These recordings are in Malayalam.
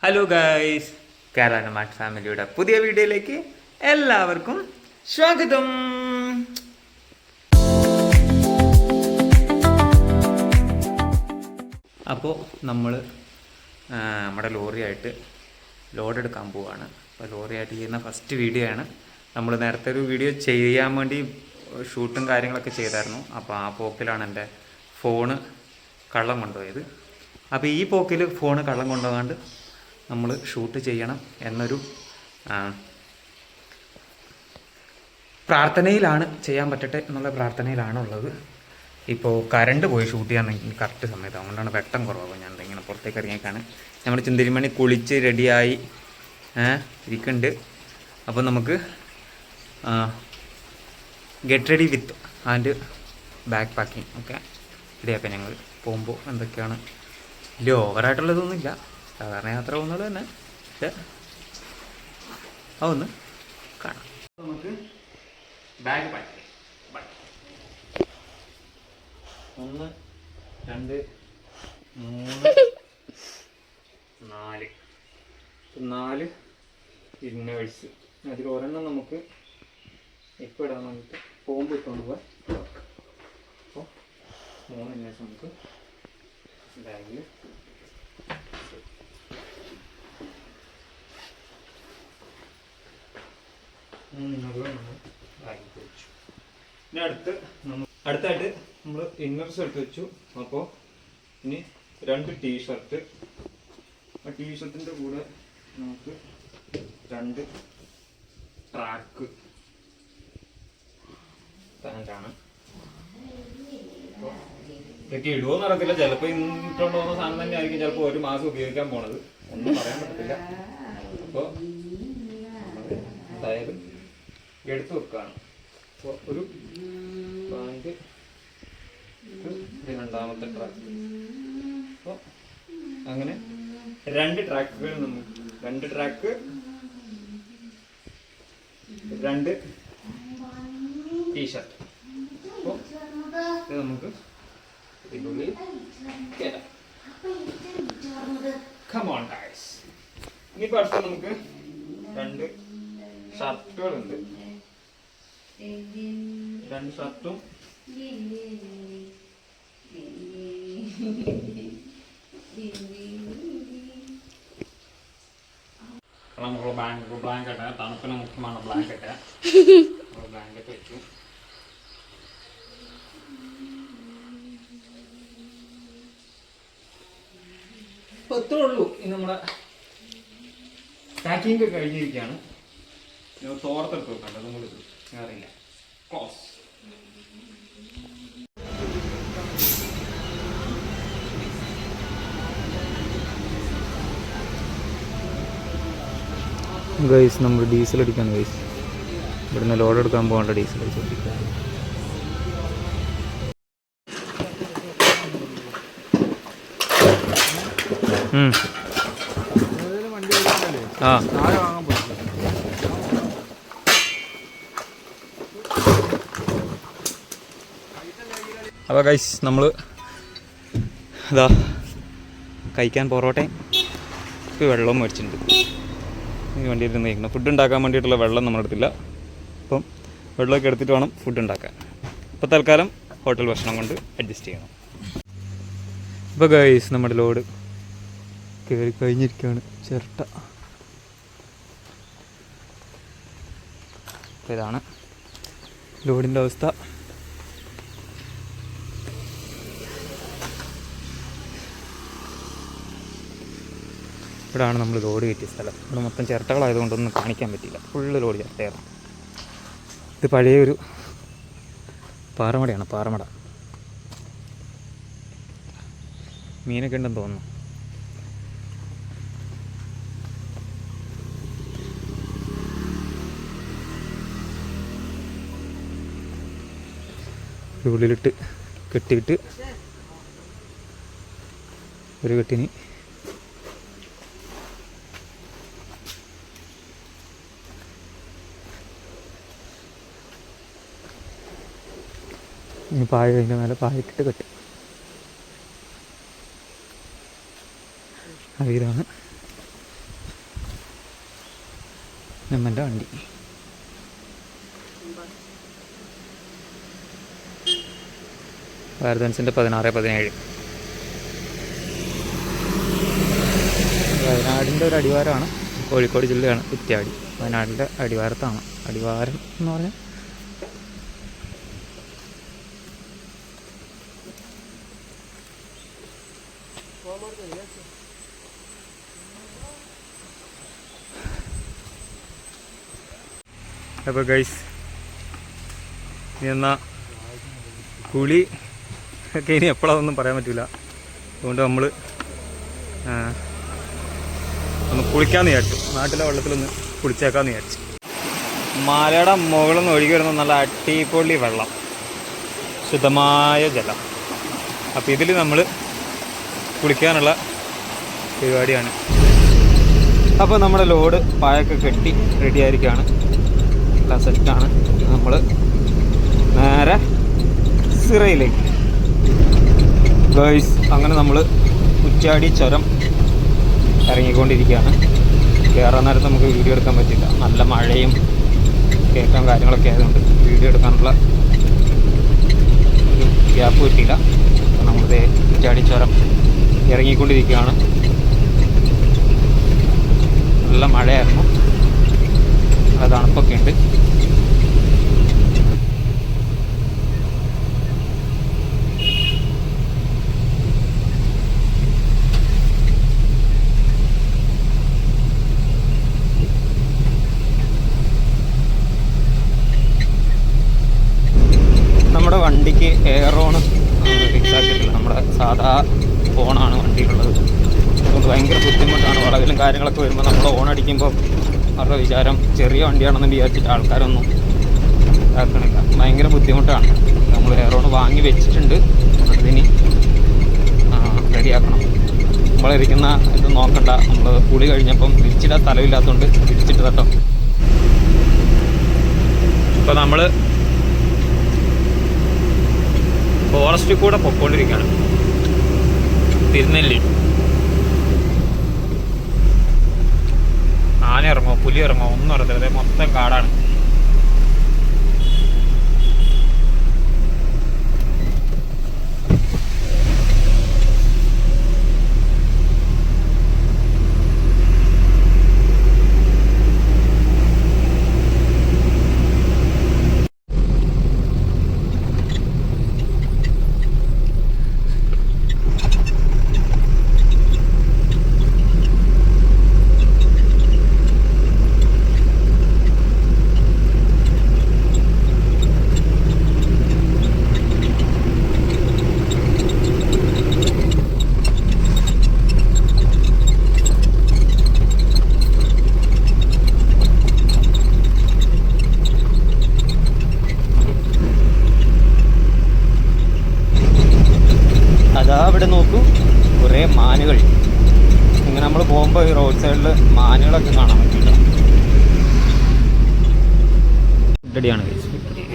ഹലോ ഗൈസ്, കേരള മാറ്റ് ഫാമിലിയുടെ പുതിയ വീഡിയോയിലേക്ക് എല്ലാവർക്കും സ്വാഗതം. അപ്പോൾ നമ്മൾ നമ്മുടെ ലോറിയായിട്ട് ലോഡ് എടുക്കാൻ പോവുകയാണ്. അപ്പോൾ ലോറിയായിട്ട് ചെയ്യുന്ന ഫസ്റ്റ് വീഡിയോ ആണ്. നമ്മൾ നേരത്തെ ഒരു വീഡിയോ ചെയ്യാൻ വേണ്ടി ഷൂട്ടും കാര്യങ്ങളൊക്കെ ചെയ്തായിരുന്നു. അപ്പോൾ ആ പോക്കിലാണ് എൻ്റെ ഫോണ് കള്ളം കൊണ്ടുപോയത്. അപ്പോൾ ഈ പോക്കിൽ ഫോണ് കള്ളം കൊണ്ടുപോകാണ്ട് നമ്മൾ ഷൂട്ട് ചെയ്യണം എന്നൊരു പ്രാർത്ഥനയിലാണ്, ചെയ്യാൻ പറ്റട്ടെ എന്നുള്ള പ്രാർത്ഥനയിലാണ് ഉള്ളത്. ഇപ്പോൾ കറണ്ട് പോയി ഷൂട്ട് ചെയ്യാൻ കറക്റ്റ് സമയത്ത്, അതുകൊണ്ടാണ് വെട്ടം കുറവാകും. ഞാൻ ഇങ്ങനെ പുറത്തേക്ക് ഇറങ്ങിയേക്കാണ്. നമ്മൾ ചിന്തിരിമണി കുളിച്ച് റെഡിയായി ഇരിക്കുന്നുണ്ട്. അപ്പോൾ നമുക്ക് get ready with and back packing ഒക്കെ റെഡിയാക്കാം. ഞങ്ങൾ പോകുമ്പോൾ എന്തൊക്കെയാണ് വലിയ ഓവറായിട്ടുള്ളതൊന്നുമില്ല, സാധാരണ യാത്ര പോകുന്നത് തന്നെ. പക്ഷേ അതൊന്ന് കാണാം. നമുക്ക് ബാഗ് പാക്ക് 1 2 3 4 ഇന്നേഴ്സ്. അതിൽ ഒരെണ്ണം നമുക്ക് ഇപ്പോൾ ഇടാൻ വേണ്ടിയിട്ട് പോകുമ്പോൾ ഇട്ടുകൊണ്ട് പോകാൻ. അപ്പോൾ 3 ഇന്നേഴ്സ് നമുക്ക് ബാഗിൽ വെച്ചു. ഇനി അടുത്തായിട്ട് നമ്മൾ ഇന്നേഴ്സ് എടുത്ത് വെച്ചു. അപ്പോൾ ഇനി 2 ടീഷർട്ട്. ആ ടീഷർട്ടിൻ്റെ കൂടെ നമുക്ക് 2 ട്രാക്ക് പാൻ്റാണ്. ഇതൊക്കെ ഇടുവോന്ന് അറിയത്തില്ല, ചിലപ്പോൾ ഇന്നിട്ടുകൊണ്ട് പോകുന്ന സാധനം തന്നെ ആയിരിക്കും ചിലപ്പോൾ 1 മാസം ഉപയോഗിക്കാൻ പോണത്, ഒന്നും പറയാൻ പറ്റത്തില്ല. അപ്പോൾ എന്തായാലും എടുത്ത് വെക്കുകയാണ്. അപ്പോൾ ഒരു പാൻറ്, രണ്ടാമത്തെ ട്രാക്ക്. അപ്പോൾ അങ്ങനെ 2 ട്രാക്കുകൾ നമുക്ക് 2 ട്രാക്ക് 2 ടീഷർട്ട്. അപ്പോൾ ഇത് നമുക്ക് ഇതിനുള്ളിൽ കേടാം. Come on guys. ഇനിയിപ്പോൾ അടുത്ത് നമുക്ക് 2 ഷർട്ടുകളുണ്ട്. 2 ഷർട്ടും ബ്ലാങ്കറ്റ്, തണുപ്പിന് മുഖ്യമാണ് ബ്ലാങ്കറ്റ്. ബ്ലാങ്കറ്റ് വെച്ചു. അപ്പോൾ ഇത്രേ ഉള്ളൂ. ഇനി നമ്മുടെ പാക്കിംഗ് ഒക്കെ കഴിഞ്ഞിരിക്കുകയാണ്. തോർത്തെടുത്ത് വെക്കണ്ട, നമ്മൾ അറിയില്ല. ക്ലോസ്. ഗൈസ്, നമ്മൾ ഡീസൽ അടിക്കാണ് ഗൈസ്. ഇവിടുന്ന് ലോഡ് എടുക്കാൻ പോകേണ്ട ഡീസൽ അടിച്ചോണ്ടിരിക്കുക. അപ്പോൾ ഗൈസ്, നമ്മൾ ഇതാ കഴിക്കാൻ പൊറോട്ടയും വെള്ളവും മേടിച്ചിട്ടുണ്ട്. ഈ വണ്ടിയിൽ നിന്ന് കഴിക്കണം. ഫുഡ് ഉണ്ടാക്കാൻ വേണ്ടിയിട്ടുള്ള വെള്ളം നമ്മളെടുത്തില്ല. അപ്പം വെള്ളമൊക്കെ എടുത്തിട്ട് വേണം ഫുഡ് ഉണ്ടാക്കാൻ. അപ്പോൾ തൽക്കാലം ഹോട്ടൽ ഭക്ഷണം കൊണ്ട് അഡ്ജസ്റ്റ് ചെയ്യണം. അപ്പോൾ ഗൈസ്, നമ്മുടെ ലോഡ് കയറി കഴിഞ്ഞിരിക്കുകയാണ്. ചിരട്ട. അപ്പോൾ ഇതാണ് ലോഡിൻ്റെ അവസ്ഥ. ഇവിടെയാണ് നമ്മൾ ലോഡ് കയറ്റിയ സ്ഥലം. ഇവിടെ മൊത്തം ചിരട്ടകളായതുകൊണ്ടൊന്നും കാണിക്കാൻ പറ്റില്ല. ഫുള്ള് ലോഡ് ചിരട്ടയായിരുന്നു. ഇത് പഴയൊരു പാറമടയാണ്. പാറമട മീനൊക്കെ ഉണ്ടെന്ന് തോന്നുന്നു. ഉള്ളിലിട്ട് കെട്ടിയിട്ട് ഒരു കെട്ടിന് പായ, അതിൻ്റെ മേലെ പായിട്ടിട്ട് കെട്ടും. ഇതാണ് നമ്മൻ്റെ വണ്ടി. ഭാരത് ബെൻസിൻ്റെ 16-17. വയനാടിൻ്റെ ഒരു അടിവാരമാണ്. കോഴിക്കോട് ജില്ലയാണ് കുറ്റ്യാടി. വയനാടിൻ്റെ അടിവാരത്താണ്. അടിവാരം എന്ന് പറഞ്ഞാൽ അപ്പോൾ ഗൈസ് എന്നാൽ കുളി ഒക്കെ ഇനി എപ്പോഴാണെന്നൊന്നും പറയാൻ പറ്റില്ല. അതുകൊണ്ട് നമ്മൾ ഒന്ന് കുളിക്കാമെന്ന് വിചാരിച്ചു. നാട്ടിലെ വെള്ളത്തിലൊന്ന് കുളിച്ചേക്കാമെന്ന് വിചാരിച്ചു. മലയുടെ മുകളിൽ നിന്ന് ഒഴുകി വരുന്ന നല്ല അടിപൊളി വെള്ളം, ശുദ്ധമായ ജലം. അപ്പോൾ ഇതിൽ നമ്മൾ കുളിക്കാനുള്ള പരിപാടിയാണ്. അപ്പോൾ നമ്മുടെ ലോഡ് പായൊക്കെ കെട്ടി റെഡി ആയിരിക്കുകയാണ്. എല്ലാം സെറ്റാണ്. നമ്മൾ നേരെ സിറയിലേക്ക് ഗൈസ്. അങ്ങനെ നമ്മൾ കുറ്റ്യാടി ചുരം ഇറങ്ങിക്കൊണ്ടിരിക്കുകയാണ്. കയറാൻ നേരത്ത് നമുക്ക് വീഡിയോ എടുക്കാൻ പറ്റില്ല. നല്ല മഴയും കേൾക്കാൻ കാര്യങ്ങളൊക്കെ ആയതുകൊണ്ട് വീഡിയോ എടുക്കാനുള്ള ഒരു ഗ്യാപ്പ് കിട്ടിയില്ല. നമ്മളിത് കുറ്റ്യാടി ചുരം ഇറങ്ങിക്കൊണ്ടിരിക്കുകയാണ്. നല്ല മഴയായിരുന്നു, നല്ല തണുപ്പൊക്കെ ഉണ്ട്. നമ്മുടെ വണ്ടിക്ക് എയറോൺ ഫിക്സ് ആക്കിയിട്ടില്ല. നമ്മുടെ സാധാ ഫോണാണ് വണ്ടിയിലുള്ളത്. അതുകൊണ്ട് ഭയങ്കര ബുദ്ധിമുട്ടാണ്. വളവിലും കാര്യങ്ങളൊക്കെ വരുമ്പോൾ നമ്മൾ ഓൺ അടിക്കുമ്പോൾ അവരുടെ വിചാരം ചെറിയ വണ്ടിയാണെന്ന് വിചാരിച്ചിട്ട് ആൾക്കാരൊന്നും ഇതാക്കണില്ല. ഭയങ്കര ബുദ്ധിമുട്ടാണ്. നമ്മൾ എയറോൺ വാങ്ങി വെച്ചിട്ടുണ്ട്. അതിന് റെഡിയാക്കണം. നമ്മളിരിക്കുന്ന ഇത് നോക്കണ്ട. നമ്മൾ കുളി കഴിഞ്ഞപ്പം തിരിച്ചിടാൻ സ്ഥലമില്ലാത്തതുകൊണ്ട് തിരിച്ചിട്ട് തട്ടോ. ഇപ്പോൾ നമ്മൾ ഫോറസ്റ്റിൽ കൂടെ പൊയ്ക്കൊണ്ടിരിക്കുകയാണ്. തിരുനെല്ലി ആന ഇറങ്ങോ പുലി ഇറങ്ങോ ഒന്നും അറിയത്തില്ല. മൊത്തം കാടാണ്. അവിടെ നോക്കൂ, കുറേ മാനുകൾ. ഇങ്ങനെ നമ്മൾ പോകുമ്പോൾ ഈ റോഡ് സൈഡിൽ മാനുകളൊക്കെ കാണാൻ പറ്റില്ല. ഇഡലിയാണ്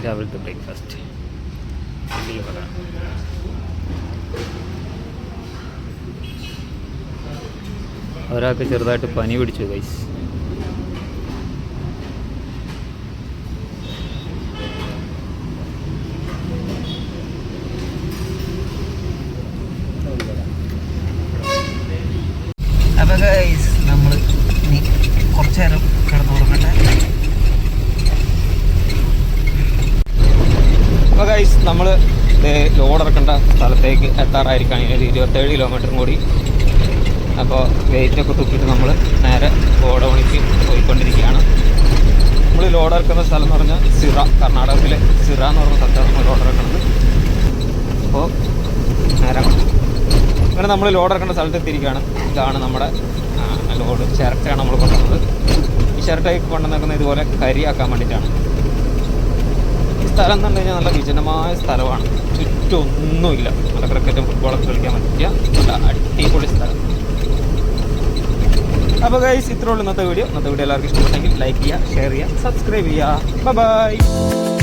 രാവിലത്തെ ബ്രേക്ക്ഫാസ്റ്റ്. ഒരാൾക്ക് ചെറുതായിട്ട് പനി പിടിച്ചു ഗൈസ്. അപ്പോൾ ഗൈസ് നമ്മൾ ഇനി കുറച്ച് നേരം കിടന്നുറങ്ങട്ടെ. അപ്പോൾ ഗൈസ് നമ്മൾ ലോഡ് ഇറക്കേണ്ട സ്ഥലത്തേക്ക് എത്താറായിരിക്കുകയാണ്. ഇനി 27 കിലോമീറ്ററും കൂടി. അപ്പോൾ വെയിറ്റൊക്കെ തൂക്കിയിട്ട് നമ്മൾ നേരെ ഗോഡൗണിക്ക് പോയിക്കൊണ്ടിരിക്കുകയാണ്. നമ്മൾ ലോഡ് ഇറക്കുന്ന സ്ഥലം എന്ന് പറഞ്ഞാൽ സിറ, കർണാടകത്തിലെ സിറ എന്ന് പറഞ്ഞ സ്ഥലത്താണ് നമ്മൾ ലോഡ് ഇറക്കുന്നത്. അപ്പോൾ നേരെ അങ്ങനെ നമ്മൾ ലോഡ് ഇറക്കേണ്ട സ്ഥലത്ത് എത്തിയിരിക്കുകയാണ്. ഇതാണ് നമ്മുടെ ലോഡ്. ചിരട്ടയാണ് നമ്മൾ കൊണ്ടുവന്നത്. ഈ ചിരട്ടയൊക്കെ കൊണ്ടുവന്നേക്കുന്ന ഇതുപോലെ കരിയാക്കാൻ വേണ്ടിയിട്ടാണ്. ഈ സ്ഥലം എന്ന് പറഞ്ഞു കഴിഞ്ഞാൽ നല്ല വിജനമായ സ്ഥലമാണ്. ചുറ്റൊന്നുമില്ല. നല്ല ക്രിക്കറ്റും ഫുട്ബോളൊക്കെ കളിക്കാൻ പറ്റിയ നല്ല അടിപൊളി സ്ഥലം. അപ്പോൾ ഗൈസ് ഇത്രേ ഉള്ളൂ ഇന്നത്തെ വീഡിയോ. എല്ലാവർക്കും ഇഷ്ടപ്പെട്ടെങ്കിൽ ലൈക്ക് ചെയ്യുക, ഷെയർ ചെയ്യുക, സബ്സ്ക്രൈബ് ചെയ്യുക. ബൈ.